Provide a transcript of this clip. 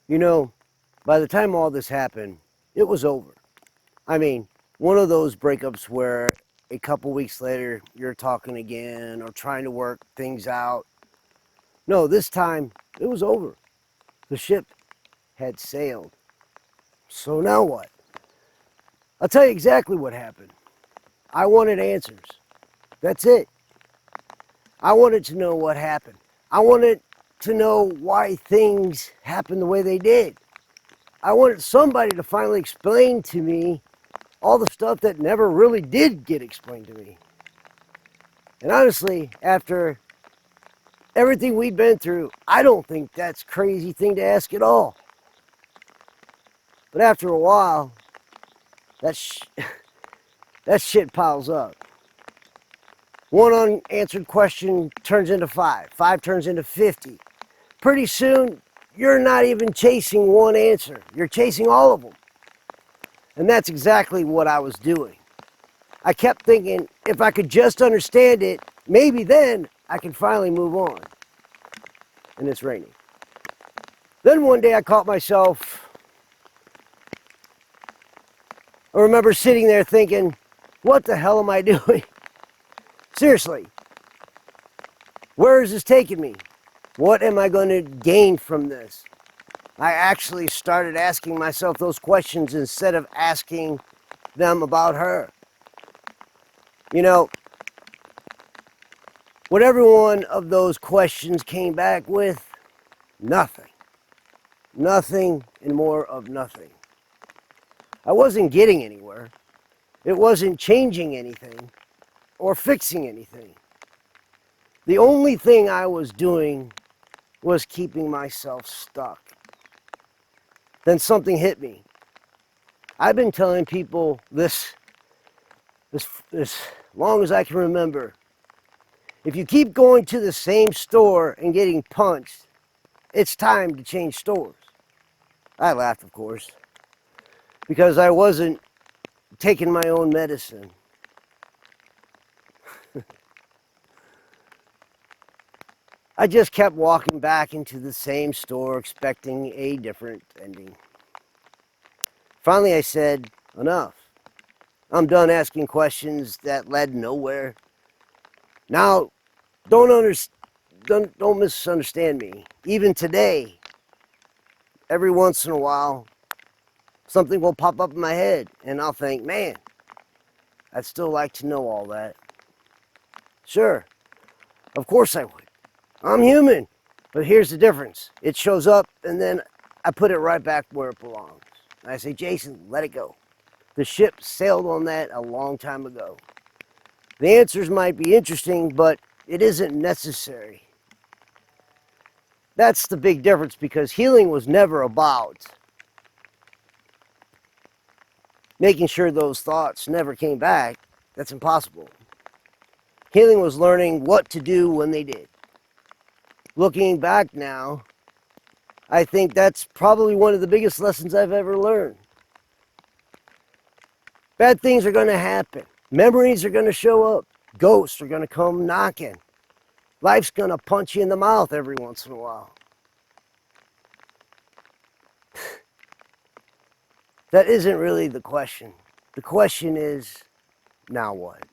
You know, by the time all this happened, it was over. I mean, one of those breakups where a couple weeks later you're talking again or trying to work things out. No, this time it was over. The ship had sailed. So now what? I'll tell you exactly what happened. I wanted answers. That's it. I wanted to know what happened. I wanted to know why things happened the way they did. I wanted somebody to finally explain to me all the stuff that never really did get explained to me. And honestly, after everything we'd been through, I don't think that's a crazy thing to ask at all. But after a while, that shit piles up. One unanswered question turns into 5. 5 turns into 50. Pretty soon, you're not even chasing one answer. You're chasing all of them. And that's exactly what I was doing. I kept thinking, if I could just understand it, maybe then I could finally move on. And it's raining. Then one day I caught myself. I remember sitting there thinking, what the hell am I doing? Seriously, where is this taking me? What am I going to gain from this? I actually started asking myself those questions instead of asking them about her. You know, what every one of those questions came back with, nothing. Nothing and more of nothing. I wasn't getting anywhere. It wasn't changing anything or fixing anything. The only thing I was doing was keeping myself stuck. Then something hit me. I've been telling people this long as I can remember. If you keep going to the same store and getting punched, it's time to change stores. I laughed, of course, because I wasn't taking my own medicine. I just kept walking back into the same store expecting a different ending. Finally I said, enough. I'm done asking questions that led nowhere. Now, don't misunderstand me. Even today, every once in a while, something will pop up in my head and I'll think, man, I'd still like to know all that. Sure, of course I would. I'm human, but here's the difference. It shows up and then I put it right back where it belongs. And I say, Jason, let it go. The ship sailed on that a long time ago. The answers might be interesting, but it isn't necessary. That's the big difference, because healing was never about making sure those thoughts never came back. That's impossible. Healing was learning what to do when they did. Looking back now, I think that's probably one of the biggest lessons I've ever learned. Bad things are going to happen. Memories are going to show up. Ghosts are going to come knocking. Life's going to punch you in the mouth every once in a while. That isn't really the question. The question is, now what?